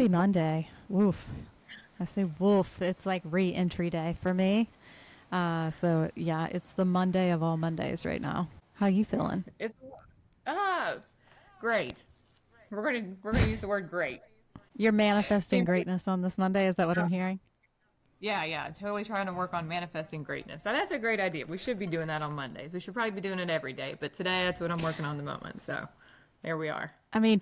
Happy Monday. Woof. I say woof. It's like re-entry day for me. So yeah, it's the Monday of all Mondays right now. How you feeling? It's ah great. We're gonna use the word great. You're manifesting Seems to, greatness on this Monday. Is that what I'm hearing? yeah, totally trying to work on manifesting greatness. Now that's a great idea. We should be doing that on Mondays. We should probably be doing it every day, but today that's what I'm working on the moment. So here we are. I mean,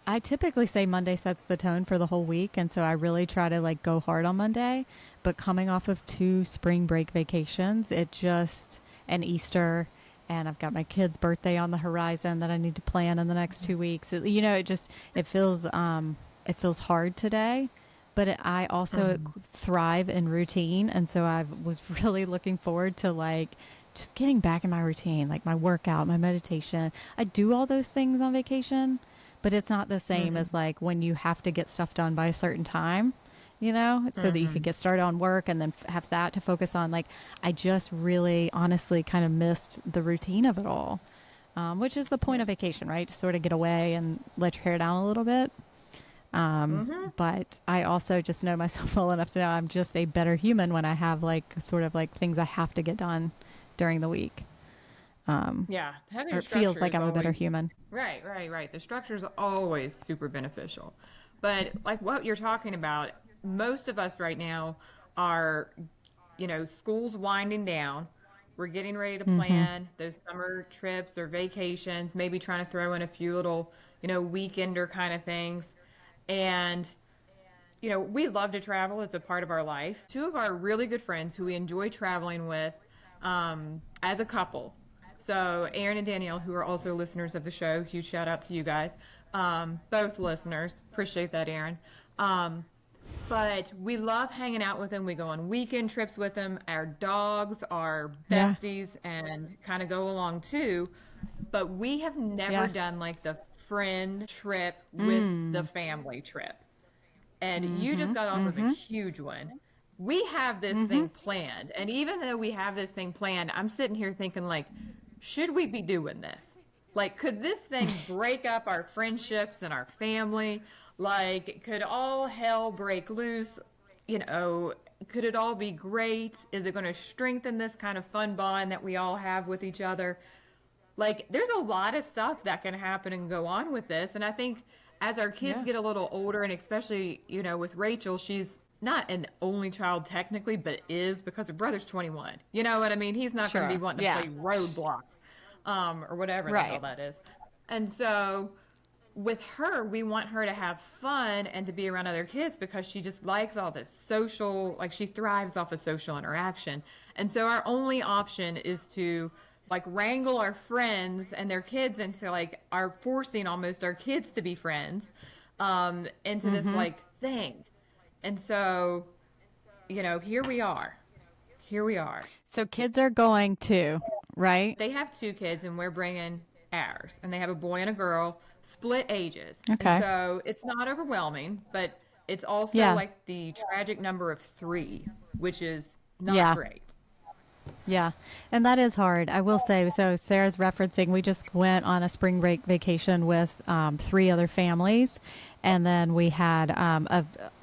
I typically say Monday sets the tone for the whole week, and so I really try to like go hard on Monday. But coming off of 2 spring break vacations, it just and Easter, and I've got my kid's birthday on the horizon that I need to plan in the next 2 weeks. It feels hard today, but I also Hmm. thrive in routine, and so I was really looking forward to like just getting back in my routine, like my workout, my meditation. I do all those things on vacation, but it's not the same Hmm. as like when you have to get stuff done by a certain time, so that you could Hmm. get started on work and then have that to focus on. Like, I just really honestly kind of missed the routine of it all, which is the point Yeah. of vacation, right? To sort of get away and let your hair down a little bit. Hmm. But I also just know myself well enough to know I'm just a better human when I have like sort of like things I have to get done during the week. Yeah. Having Or a it feels structure like is I'm a better always human. right. The structure is always super beneficial. But like what you're talking about, most of us right now are school's winding down. We're getting ready to Mm-hmm. plan those summer trips or vacations, maybe trying to throw in a few little, weekender kind of things. And, we love to travel. It's a part of our life. Two of our really good friends who we enjoy traveling with as a couple. So, Aaron and Danielle, who are also listeners of the show, huge shout out to you guys. Both listeners. Appreciate that, Aaron. Um, but we love hanging out with them. We go on weekend trips with them. Our dogs are Yeah. besties and kind of go along too. But we have never Yeah. done like the friend trip with the Mm. family trip. And you just Mm-hmm. got off of a Mm-hmm. huge one. We have this Mm-hmm. thing planned. And even though we have this thing planned, I'm sitting here thinking, like, should we be doing this? Like, could this thing break up our friendships and our family? Like, could all hell break loose? You know, could it all be great? Is it going to strengthen this kind of fun bond that we all have with each other? Like, there's a lot of stuff that can happen and go on with this. And I think as our kids Yeah. get a little older, and especially, with Rachel, she's not an only child technically, but is because her brother's 21. You know what I mean? He's not going to be Sure. wanting to Yeah. play roadblocks, or whatever the hell Right. that is. And so with her, we want her to have fun and to be around other kids because she just likes all this social, like she thrives off of social interaction. And so our only option is to like wrangle our friends and their kids into like our forcing almost our kids to be friends into this Mm-hmm. like thing. And so, here we are. Here we are. So kids are going too, right? They have two kids and we're bringing ours, and they have a boy and a girl, split ages. And Okay. so it's not overwhelming, but it's also Yeah. like the tragic number of three, which is not Yeah. great. Yeah, and that is hard. I will say. So Sarah's referencing. We just went on a spring break vacation with 3 other families, and then we had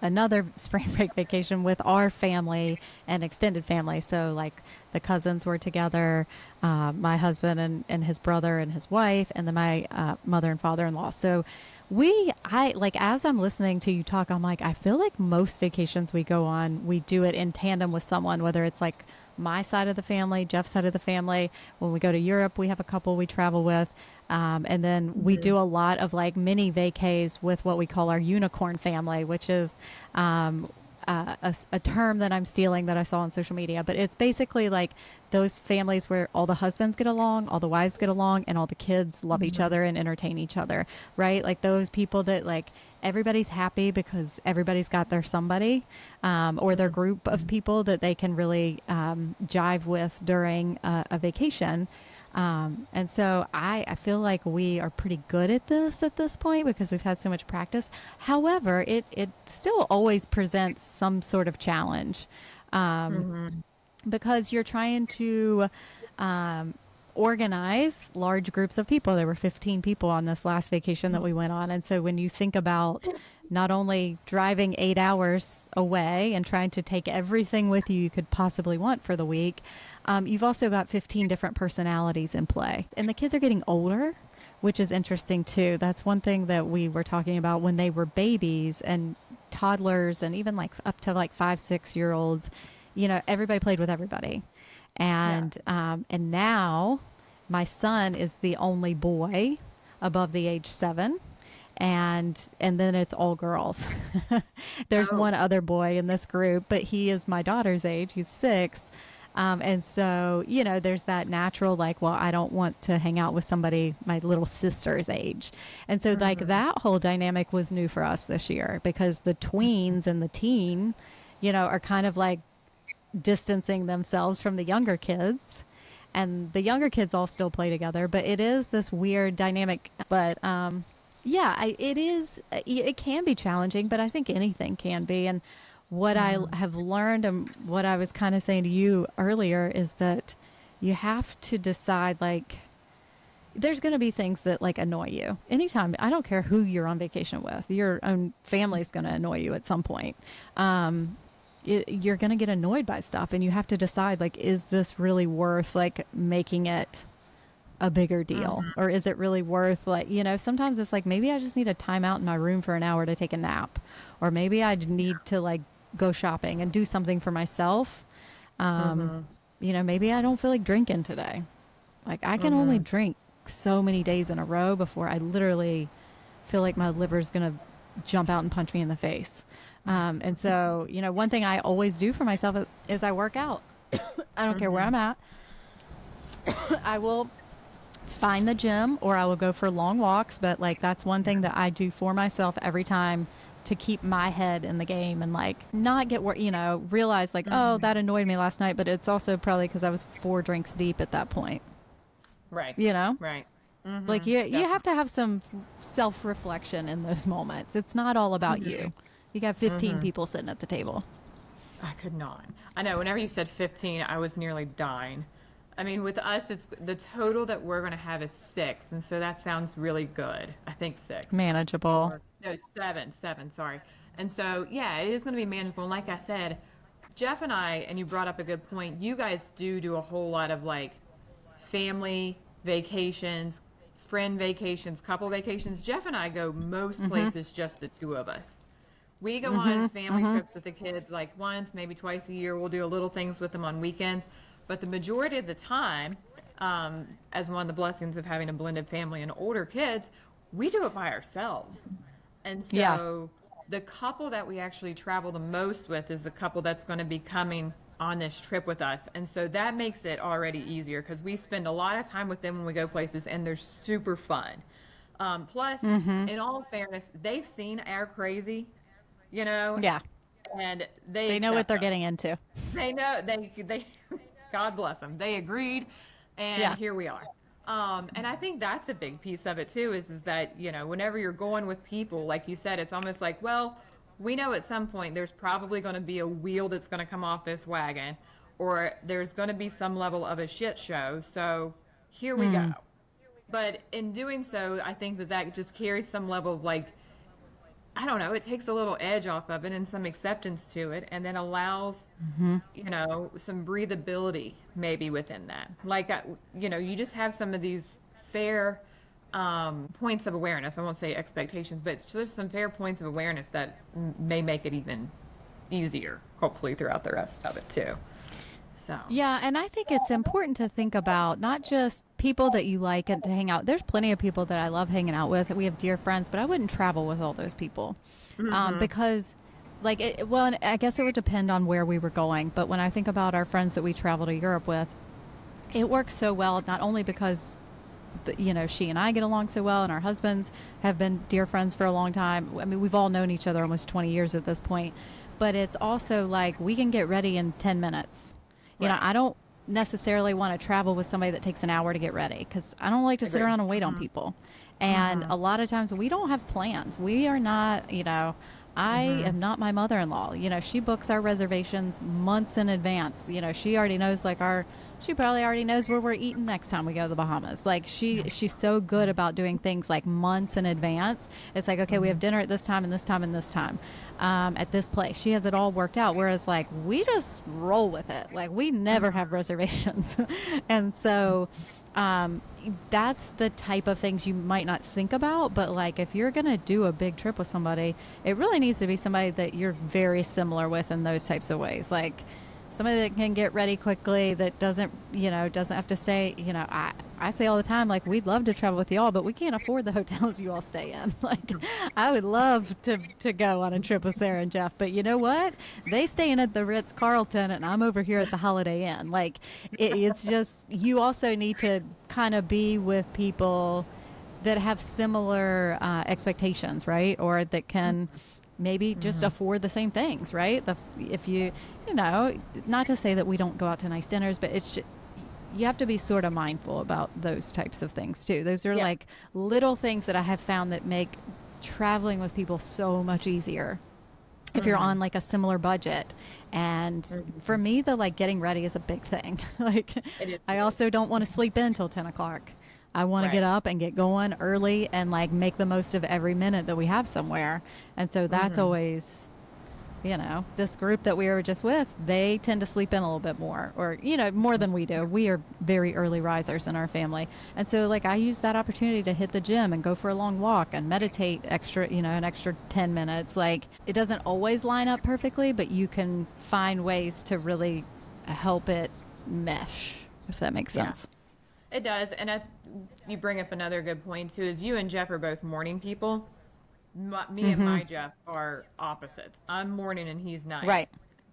another spring break vacation with our family and extended family. So like the cousins were together, my husband and his brother and his wife, and then my mother and father-in-law. So I like, as I'm listening to you talk, I'm like, I feel like most vacations we go on, we do it in tandem with someone, whether it's like my side of the family, Jeff's side of the family. When we go to Europe, we have a couple we travel with. And then we Hmm. do a lot of like mini vacays with what we call our unicorn family, which is um, a term that I'm stealing that I saw on social media. But it's basically like those families where all the husbands get along, all the wives get along, and all the kids love each Hmm. other and entertain each other, right? Like those people that like everybody's happy because everybody's got their somebody, or their group of people that they can really jive with during a vacation. And so I feel like we are pretty good at this point because we've had so much practice. However, it still always presents some sort of challenge, um, Hmm. because you're trying to um, organize large groups of people. There were 15 people on this last vacation that we went on. And so when you think about not only driving 8 hours away and trying to take everything with you could possibly want for the week, you've also got 15 different personalities in play. And the kids are getting older, which is interesting too. That's one thing that we were talking about when they were babies and toddlers and even like up to like 5, 6 year olds. Everybody played with everybody. Yeah. And now my son is the only boy above the age 7, and then it's all girls. There's Oh. one other boy in this group, but he is my daughter's age. He's 6. And so, there's that natural, like, well, I don't want to hang out with somebody my little sister's age. And so, like, Mm-hmm. that whole dynamic was new for us this year because the tweens and the teen, are kind of like distancing themselves from the younger kids. And the younger kids all still play together, but it is this weird dynamic. But yeah, it can be challenging, but I think anything can be. And what I Mm-hmm. have learned and what I was kind of saying to you earlier is that you have to decide, like, there's going to be things that like annoy you anytime. I don't care who you're on vacation with, your own family's going to annoy you at some point. You're going to get annoyed by stuff, and you have to decide, like, is this really worth like making it a bigger deal, Mm-hmm. or is it really worth, like, sometimes it's like maybe I just need a time out in my room for an hour to take a nap, or maybe I need to like go shopping and do something for myself. um Mm-hmm. Maybe I don't feel like drinking today. Like, I can only Mm-hmm. drink so many days in a row before I literally feel like my liver's gonna jump out and punch me in the face. And so, one thing I always do for myself is I work out. I don't care where Mm-hmm. I'm at. I will find the gym or I will go for long walks. But like, that's one thing that I do for myself every time to keep my head in the game and like not get realize like, oh, Mm-hmm. that annoyed me last night. But it's also probably because I was 4 drinks deep at that point, Right. you know? Right. Mm-hmm. Like, you have Definitely. to have some self reflection in those moments. It's not all about Mm-hmm. you. You got 15 Mm-hmm. people sitting at the table. I could not. I know. Whenever you said 15, I was nearly dying. I mean, with us, it's the total that we're going to have is 6, and so that sounds really good. I think 6. Manageable. Or no, 7, 7, sorry. And so, yeah, it is going to be manageable. And like I said, Jeff and I, and you brought up a good point, you guys do a whole lot of like family vacations, friend vacations, couple vacations. Jeff and I go most Mm-hmm. places just the two of us. We go on Mm-hmm. family Mm-hmm. trips with the kids like once, maybe twice a year. We'll do a little things with them on weekends. But the majority of the time, as one of the blessings of having a blended family and older kids, we do it by ourselves. And Yeah. so the couple that we actually travel the most with is the couple that's going to be coming on this trip with us. And so that makes it already easier because we spend a lot of time with them when we go places and they're super fun. Plus, Mm-hmm. in all fairness, they've seen our crazy, you know, Yeah. and they They know what accept they're us. getting into. They know they God bless them. They agreed, and Yeah. here we are. And I think that's a big piece of it too, is that, whenever you're going with people, like you said, it's almost like, well, we know at some point there's probably going to be a wheel that's going to come off this wagon, or there's going to be some level of a shit show. So here we go. Mm. But in doing so, I think that just carries some level of like, I don't know, it takes a little edge off of it and some acceptance to it, and then allows, Mm-hmm. some breathability maybe within that. Like, you just have some of these fair points of awareness. I won't say expectations, but it's just some fair points of awareness that may make it even easier, hopefully, throughout the rest of it too. So, Yeah, and I think it's important to think about not just people that you like and to hang out. There's plenty of people that I love hanging out with. We have dear friends, but I wouldn't travel with all those people hmm because, like, well, and I guess it would depend on where we were going. But when I think about our friends that we travel to Europe with, it works so well, not only because she and I get along so well, and our husbands have been dear friends for a long time. I mean, we've all known each other almost 20 years at this point, but it's also like we can get ready in 10 minutes. right, I don't necessarily want to travel with somebody that takes an hour to get ready because I don't like to sit agree. around and wait on hmm people. And hmm a lot of times we don't have plans. We are not, I Mm-hmm. am not my mother-in-law. You know, she books our reservations months in advance. You know, she already knows like our she probably already knows where we're eating next time we go to the Bahamas. Like she's so good about doing things like months in advance. It's like, okay, we have Mm-hmm. dinner at this time and this time and this time at this place. She has it all worked out. Whereas like we just roll with it. Like we never have reservations, and so um, that's the type of things you might not think about. But like if you're gonna do a big trip with somebody, it really needs to be somebody that you're very similar with in those types of ways. Like somebody that can get ready quickly, that doesn't, you know, doesn't have to stay. You know, I say all the time, like we'd love to travel with y'all, but we can't afford the hotels you all stay in. Like I would love to go on a trip with Sarah and Jeff, but you know what? They staying at the Ritz Carlton, and I'm over here at the Holiday Inn. Like it's just you also need to kind of be with people that have similar expectations, right? Or that can maybe just Mm-hmm. afford the same things, right? If you, you know, not to say that we don't go out to nice dinners, but it's just, you have to be sort of mindful about those types of things too. Those are Yeah. like little things that I have found that make traveling with people so much easier if you're Mm-hmm. on like a similar budget. And for Mm-hmm. me, the like getting ready is a big thing. Like It is I big. also don't want to sleep in till 10 o'clock. I want to get Right. up and get going early and like make the most of every minute that we have somewhere. And so that's Mm-hmm. always, you know, this group that we were just with, they tend to sleep in a little bit more, or, you know, more than we do. We are very early risers in our family. And so, like, I use that opportunity to hit the gym and go for a long walk and meditate extra, you know, an extra 10 minutes. Like, it doesn't always line up perfectly, but you can find ways to really help it mesh, if that makes Yeah. sense. It does. You bring up another good point too, is you and Jeff are both morning people. Me and Mm-hmm. my Jeff are opposites. I'm morning and he's night. Right.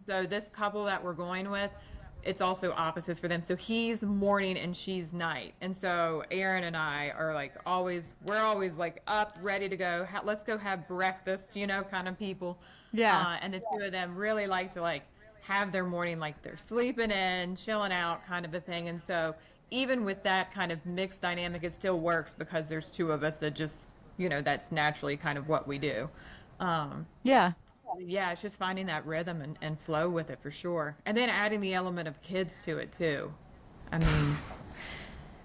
So this couple that we're going with, it's also opposites for them. So he's morning and she's night. And so Aaron and I are like we're always like up, ready to go. Let's go have breakfast, kind of people. Yeah. And the two of them really like to like have their morning like they're sleeping in, chilling out kind of a thing. And so even with that kind of mixed dynamic, it still works because there's two of us that just, that's naturally kind of what we do. Um, Yeah. yeah, it's just finding that rhythm and flow with it for sure. And then adding the element of kids to it too. I mean,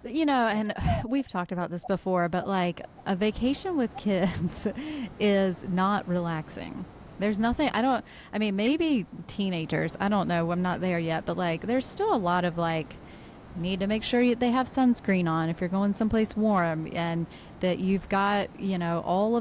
You know, and we've talked about this before, but like a vacation with kids is not relaxing. There's nothing, I mean, maybe teenagers, I don't know, I'm not there yet, but like there's still a lot of like, need to make sure they have sunscreen on if you're going someplace warm, and that you've got, you know, all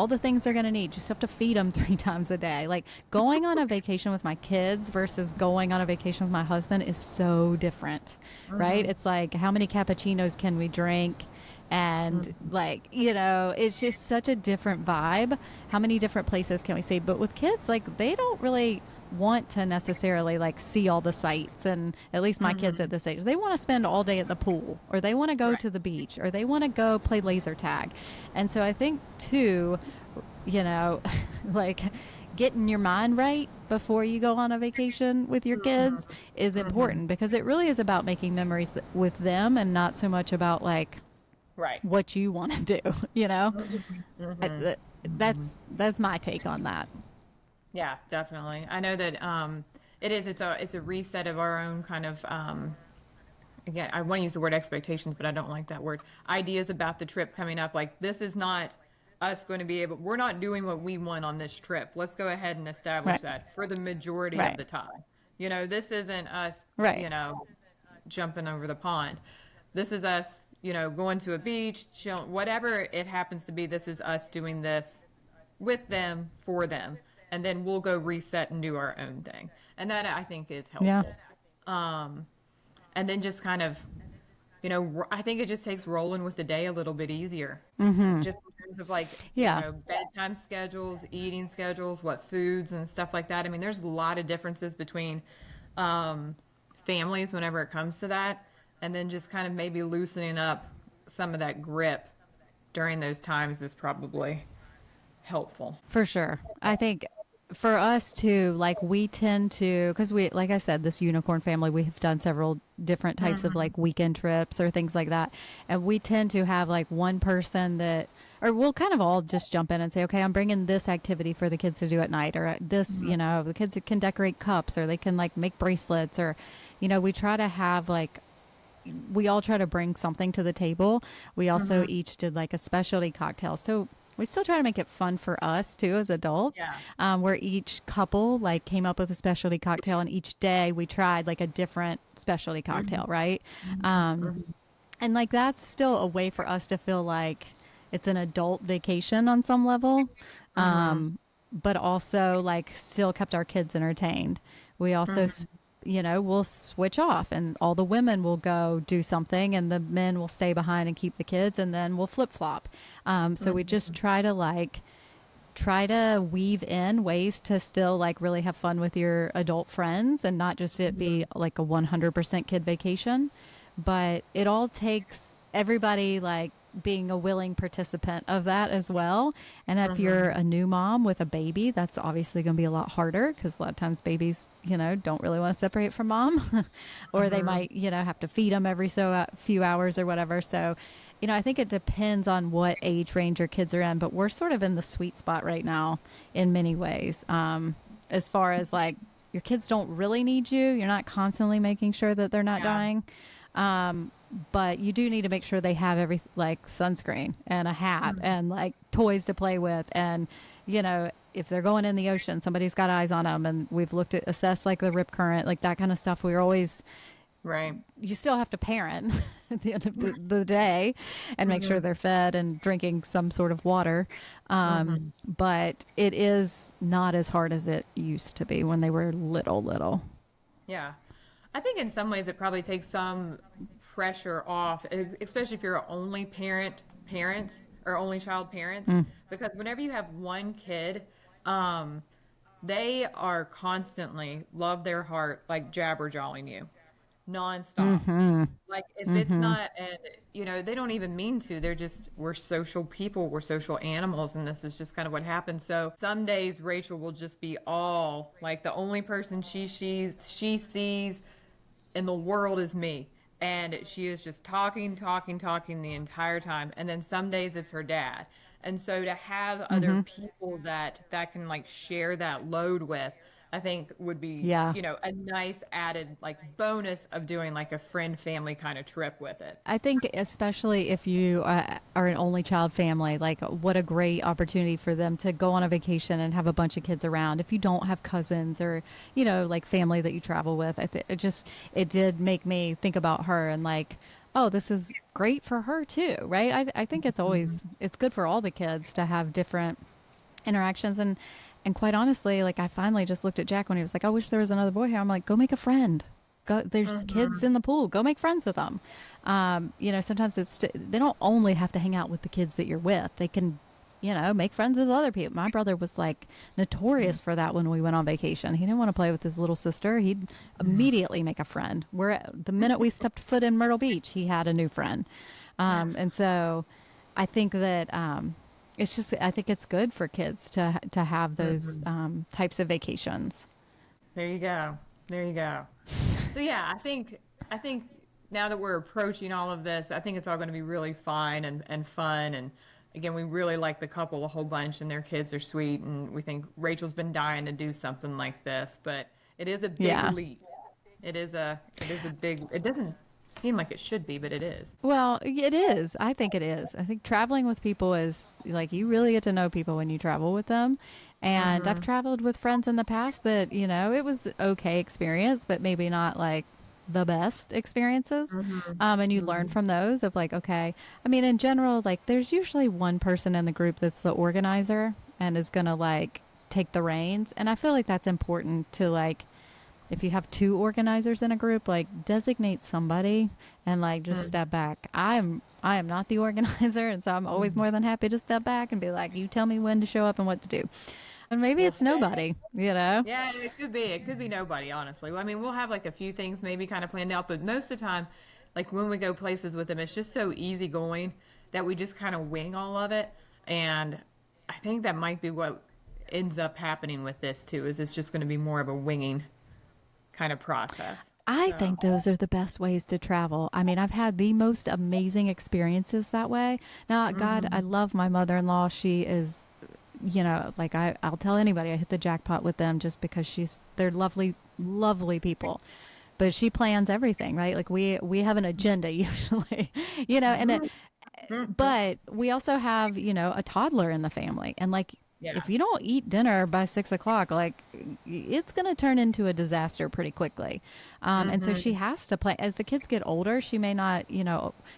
the things they're going to need. You just have to feed them 3 times a day. Like going on a vacation with my kids versus going on a vacation with my husband is so different, right? hmm It's like, how many cappuccinos can we drink? And like, you know, it's just such a different vibe. How many different places can we see? But with kids, like, they don't really want to necessarily like see all the sights. And at least my kids hmm at this age, they want to spend all day at the pool, or they want to go right. to the beach, or they want to go play laser tag. And so I think too, you know, like getting your mind right before you go on a vacation with your kids is hmm important, because it really is about making memories with them and not so much about like Right. what you want to do, you know. hmm That's my take on that. Yeah, definitely. I know that it's a reset of our own kind of again, I want to use the word expectations, but I don't like that word. Ideas about the trip coming up. Like, this is not us going to be able, we're not doing what we want on this trip. Let's go ahead and establish Right. that for the majority of Right. the time. This isn't us, Right. jumping over the pond. This is us, going to a beach, chill, whatever it happens to be. This is us doing this with them, for them. And then we'll go reset and do our own thing. And that I think is Yeah. helpful. Um, and then just kind of, I think it just takes rolling with the day a little bit easier. Just in terms of like, Yeah. bedtime schedules, eating schedules, what foods and stuff like that. I mean, there's a lot of differences between um, families whenever it comes to that. And then just kind of maybe loosening up some of that grip during those times is probably helpful. For sure. I think for us too, like we tend to, because we, like I said, this unicorn family, we have done several different types of hmm like weekend trips or things like that. And we tend to have like one person that or we'll kind of all just jump in and say, okay, I'm bringing this activity for the kids to do at night, or this, Mhm. the kids can decorate cups, or they can like make bracelets, or, we try to have like, we all try to bring something to the table. We also Mhm. each did like a specialty cocktail. So we still try to make it fun for us too as adults, Yeah. where each couple like came up with a specialty cocktail, and each day we tried like a different specialty cocktail, Mhm. right? Mhm. Um, Mhm. and like that's still a way for us to feel like it's an adult vacation on some level, Mhm. but also like still kept our kids entertained. We also, Mhm. we'll switch off, and all the women will go do something, and the men will stay behind and keep the kids, and then we'll flip flop. So we just Mhm. try to weave in ways to still like really have fun with your adult friends, and not just it be Mhm. like a 100% kid vacation, but it all takes everybody like being a willing participant of that as well. And if you're Mhm. a new mom with a baby, that's obviously going to be a lot harder, because a lot of times babies, don't really want to separate from mom, or they Mhm. might, have to feed them every few hours or whatever. So, I think it depends on what age range your kids are in, but we're sort of in the sweet spot right now in many ways. As far as like your kids don't really need you, you're not constantly making sure that they're not Yeah. dying. But you do need to make sure they have every like sunscreen and a hat Mhm. and like toys to play with. And, if they're going in the ocean, somebody's got eyes on them. And we've looked at assess like the rip current, like that kind of stuff. We're always, Right. you still have to parent at the end of the day and make sure Mhm. they're fed and drinking some sort of water. Mhm. But it is not as hard as it used to be when they were little, little. Yeah. I think in some ways it probably takes some pressure off, especially if you're only parents or only child parents, Mm. because whenever you have one kid, um, they are constantly love their heart like jabber-jawing you nonstop. Mm-hmm. Like if it's Mm-hmm. not, and they don't even mean to. They're just, we're social people, we're social animals, and this is just kind of what happens. So some days Rachel will just be all like the only person she sees in the world is me. And she is just talking, talking, talking the entire time. And then some days it's her dad. And so to have other Mm-hmm. people that can like share that load with, I think would be, Yeah. a nice added like bonus of doing like a friend family kind of trip with it. I think, especially if you are an only child family, like what a great opportunity for them to go on a vacation and have a bunch of kids around. If you don't have cousins or, like family that you travel with, it did make me think about her and like, oh, this is great for her too, right? I think Mhm. it's good for all the kids to have different interactions. And quite honestly, like I finally just looked at Jack when he was like, I wish there was another boy here. I'm like, go make a friend. Go, there's kids Mhm. in the pool, go make friends with them. Sometimes they don't only have to hang out with the kids that you're with. They can, make friends with other people. My brother was like notorious for that when we went on vacation. He didn't want to play with his little sister. He'd immediately make a friend. Where the minute we stepped foot in Myrtle Beach, he had a new friend. And so I think that I think it's good for kids to have those Mhm. types of vacations. There you go. There you go. So yeah, I think now that we're approaching all of this, I think it's all going to be really fun and fun. And again, we really like the couple a whole bunch, and their kids are sweet. And we think Rachel's been dying to do something like this, but it is a big Yeah. leap. It is a big. It doesn't seem like it should be, but it is. Well, it is. I think it is. I think traveling with people is like you really get to know people when you travel with them. And I've Mhm. traveled with friends in the past that, it was okay experience, but maybe not like the best experiences. Mhm. And you learn Mhm. from those of like, okay, I mean, in general, like there's usually one person in the group that's the organizer and is going to like take the reins. And I feel like that's important to like, if you have two organizers in a group, like designate somebody and like just Mhm. step back. I am not the organizer, and so I'm always Mhm. more than happy to step back and be like, you tell me when to show up and what to do. And maybe Well, it's today. nobody. Yeah, it could be. It could be nobody, honestly. Well, I mean, we'll have like a few things maybe kind of planned out, but most of the time, like when we go places with them, it's just so easygoing that we just kind of wing all of it. And I think that might be what ends up happening with this too, is it's just going to be more of a winging kind of process. I So, think those are the best ways to travel. I mean, I've had the most amazing experiences that way. Now, God, I hmm love my mother-in-law. She is, like I'll tell anybody I hit the jackpot with them just because they're lovely, lovely people. But she plans everything, right? Like we have an agenda usually, and hmm hmm but we also have, a toddler in the family. And like, yeah. if you don't eat dinner by 6 o'clock, like it's going to turn into a disaster pretty quickly. And so she hmm has to play as the kids get older. She may not,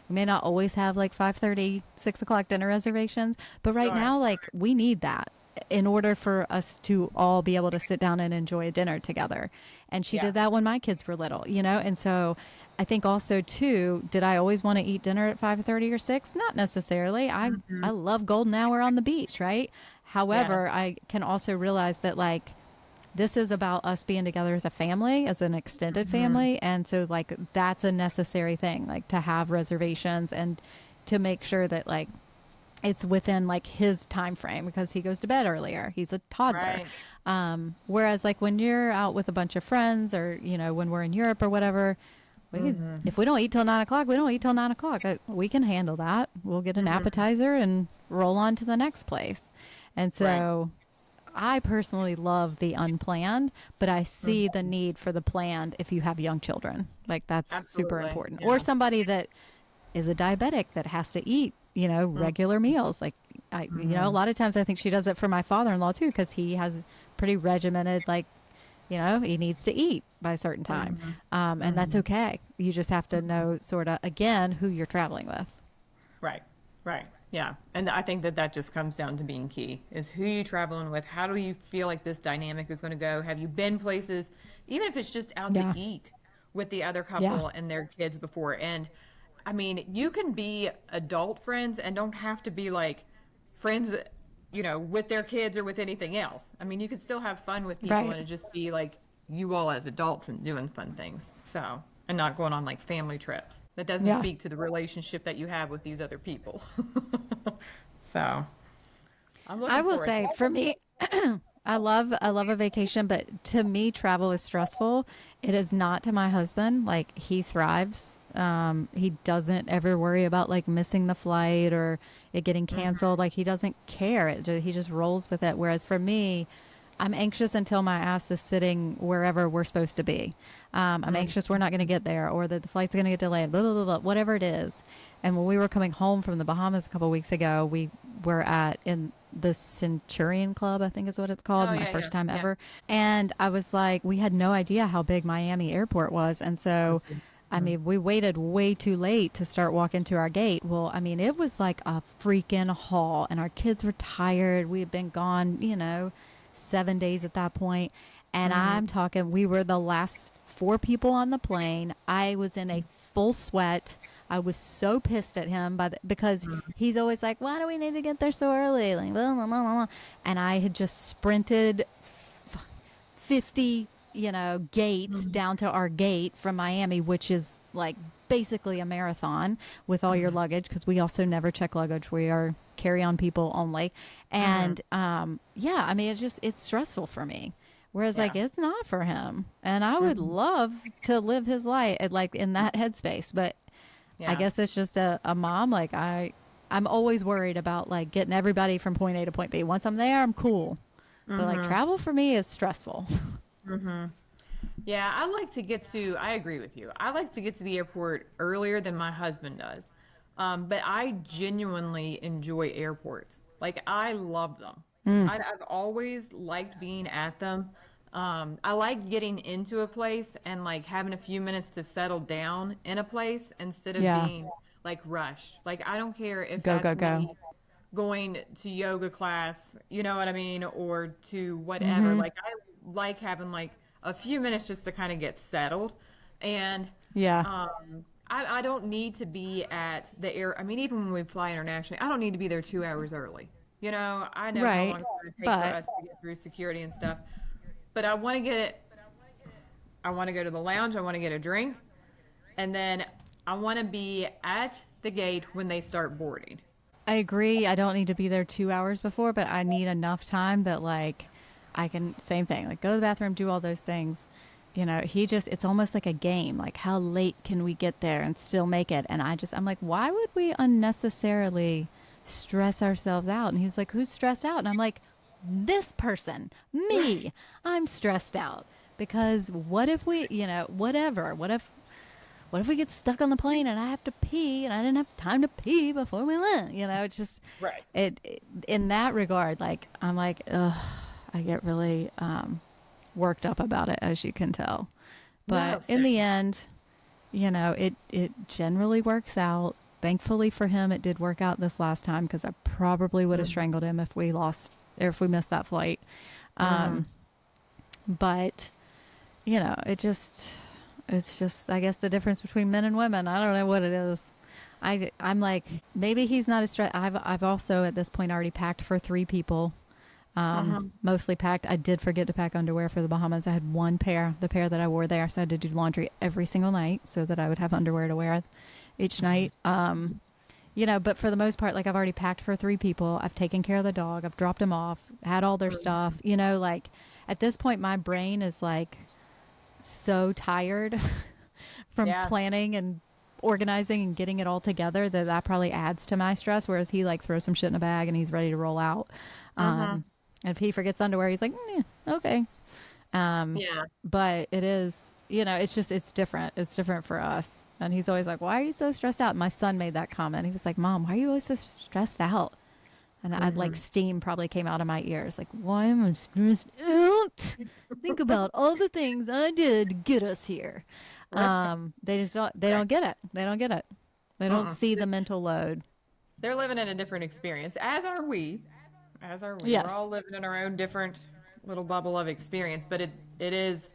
may not always have like 5:30, 6 o'clock dinner reservations. But right Sure. now, like we need that in order for us to all be able to sit down and enjoy a dinner together. And she Yeah. did that when my kids were little, and so I think also too, did I always want to eat dinner at 5:30 or 6? Not necessarily. I hmm love golden hour on the beach, right? Yeah. However, I can also realize that like this is about us being together as a family, as an extended hmm family, and so like that's a necessary thing, like to have reservations and to make sure that like it's within like his time frame because he goes to bed earlier. He's a toddler. Right. Whereas like when you're out with a bunch of friends or when we're in Europe or whatever, hmm if we don't eat till 9 o'clock, we don't eat till 9 o'clock. We can handle that. We'll get an hmm appetizer and roll on to the next place. And Right. so I personally love the unplanned, but I see the hmm need for the planned if you have young children. Like that's super Absolutely. important. Or Yeah. somebody that is a diabetic that has to eat, regular meals. Like a Mm-hmm. lot of times I think she does it for my father-in-law too, because he has pretty regimented, like, he needs to eat by a certain time. hmm And that's hmm okay. You just have to know sort of, again, who you're traveling with. Right. Right. Yeah. And I think that that just comes down to being key is who you traveling with. How do you feel like this dynamic is going to go? Have you been places, even if it's just out to Yeah. eat with the other Yeah. couple and their kids before? And I mean, you can be adult friends and don't have to be like friends, with their kids or with anything else. I mean, you could still have fun with people Right. and it just be like you all as adults and doing fun things. So, and not going on like family trips. That doesn't Yeah. speak to the relationship that you have with these other people. So, I'm I looking will forward to say it. for me, I love a vacation, but to me, travel is stressful. It is not to my husband. Like he thrives. He doesn't ever worry about like missing the flight or it getting hmm canceled. Like he doesn't care. He just rolls with it. Whereas for me, I'm anxious until my ass is sitting wherever we're supposed to be. I'm anxious we're not going to get there or that the flight's going to get delayed, blah, blah, blah, blah, whatever it is. And when we were coming home from the Bahamas a couple of weeks ago, we were in the Centurion Club, I think is what it's called, Oh my yeah, yeah, first time yeah. ever. And I was like, we had no idea how big Miami Airport was. And so, I Mhm. mean, we waited way too late to start walking to our gate. Well, I mean, it was like a freaking haul, and our kids were tired. We had been gone, 7 days at that point. And Mhm. I'm talking, we were the last four people on the plane. I was in a full sweat. I was so pissed at him because Mhm. he's always like, "Why do we need to get there so early?" Like, blah, blah, blah, blah. And I had just sprinted 50, gates Mhm. down to our gate from Miami, which is like basically a marathon with all your Mhm. luggage because we also never check luggage. We are carry-on people only. Mhm. And yeah, I mean, it's stressful for me. Whereas like Yeah. it's not for him. And I would Mhm. love to live his life like in that headspace, but I Yeah. guess it's just a mom. Like I'm always worried about like getting everybody from point A to point B. Once I'm there, I'm cool. But like Mhm. travel for me is stressful. Mhm. Yeah, I like to get to, I agree with you. I like to get to the airport earlier than my husband does. But I genuinely enjoy airports. Like, I love them. Mm, I've always liked being at them. I like getting into a place and like having a few minutes to settle down in a place instead of yeah. being like rushed. Like, I don't care if Go, go, that's go. me going to yoga class, you know what I mean, or to whatever. Mm-hmm. Like I like having like a few minutes just to kind of get settled. And Yeah. I don't need to be at the air. I mean, even when we fly internationally, I don't need to be there 2 hours early. I know how long Right. it's going to take for But us to get through security and stuff. But I want to get it. I want to go to the lounge. I want to get a drink. And then I want to be at the gate when they start boarding. I agree. I don't need to be there 2 hours before, but I need enough time that like I can same thing, like go to the bathroom, do all those things. it's almost like a game. Like, how late can we get there and still make it? And I'm like, why would we unnecessarily stress ourselves out? And he was like, who's stressed out? And I'm like, this person, Right. me. I'm stressed out because what if we, whatever, what if we get stuck on the plane and I have to pee and I didn't have time to pee before we went? It's just, Right. in that regard, like, I'm like, ugh, I get really worked up about it, as you can tell. But No, in same. the end, it generally works out. Thankfully for him, it did work out this last time because I probably would have Mm-hmm. strangled him if we lost or if we missed that flight. Mm-hmm. But it's just, I guess, the difference between men and women. I don't know what it is. I'm like, maybe he's not as stressed. I've also at this point already packed for 3 people. Uh-huh. Mostly packed. I did forget to pack underwear for the Bahamas. I had one pair, the pair that I wore there, so I had to do laundry every single night so that I would have underwear to wear each night. But for the most part, like, I've already packed for 3 people. I've taken care of the dog. I've dropped him off, had all their stuff. Like, at this point, my brain is like so tired from Yeah. planning and organizing and getting it all together that probably adds to my stress. Whereas he, like, throws some shit in a bag and he's ready to roll out. Uh-huh. Um, and if he forgets underwear, he's like, okay. Um, Yeah. but it is, it's different. It's different for us. And he's always like, why are you so stressed out? My son made that comment. He was like, Mom, why are you always so stressed out? And I'd like, Mm-hmm. steam probably came out of my ears. Like, why am I stressed out? Think about all the things I did to get us here. Right. They just don't, they Right. don't get it. They don't get it. They don't Uh-uh. see the mental load. They're living in a different experience, as are we. As are we. We're all Yes. living in our own different little bubble of experience, but it is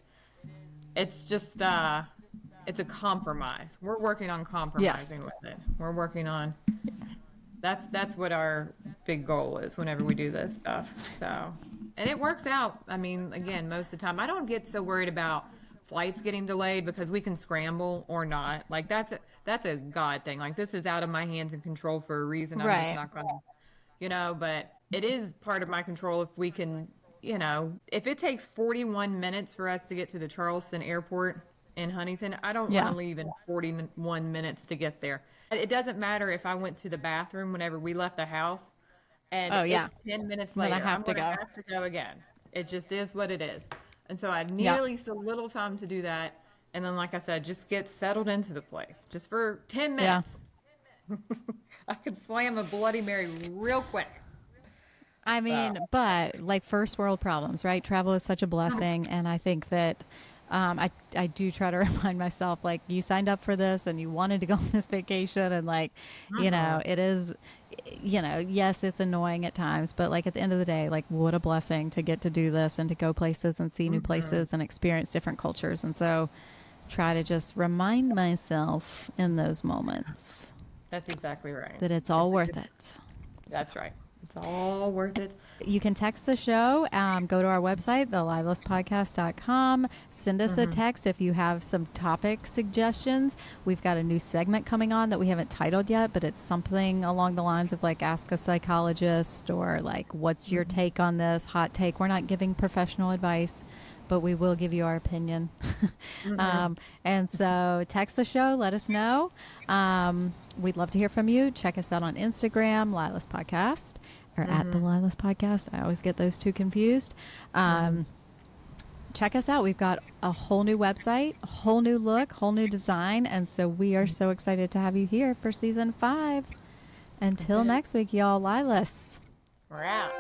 it's just it's a compromise. We're working on Yes. compromising with it. We're working on that's what our big goal is whenever we do this stuff. So, and it works out. I mean, again, most of the time I don't get so worried about flights getting delayed because we can scramble or not. Like, that's a God thing. Like, this is out of my hands and control for a reason. I'm just Right. not gonna, but it is part of my control if we can, if it takes 41 minutes for us to get to the Charleston airport in Huntington, I don't want to Yeah. leave in 41 minutes to get there. It doesn't matter if I went to the bathroom whenever we left the house and Oh, yeah. it's 10 minutes Then I later. I'm have to going to go. have to go again. It just is what it is. And so I need Yeah. at least a little time to do that. And then, like I said, just get settled into the place just for 10 Yeah. minutes. I could slam a Bloody Mary real quick. I So, mean, but like, first world problems, right? Travel is such a blessing, and I think that I do try to remind myself, like, you signed up for this and you wanted to go on this vacation, and, like, uh-huh. it is, yes, it's annoying at times, but, like, at the end of the day, like, what a blessing to get to do this and to go places and see new Hmm. places and experience different cultures, and so try to just remind myself in those moments That's exactly right. that it's all It's a worth good, it. that's right. It's all worth it. You can text the show. Go to our website, thelilaspodcast.com. Send us a Hmm. text if you have some topic suggestions. We've got a new segment coming on that we haven't titled yet, but it's something along the lines of, like, Ask a Psychologist, or, like, what's your Hmm. take on this? Hot take. We're not giving professional advice, but we will give you our opinion. Hmm. And so text the show, let us know. We'd love to hear from you. Check us out on Instagram, Lila's Podcast, or at the Hmm. Lila's Podcast. I always get those two confused. Hmm. Um, check us out. We've got a whole new website, a whole new look, whole new design. And so we are so excited to have you here for season 5. That's Until it. next week, y'all, Lilas. We're out.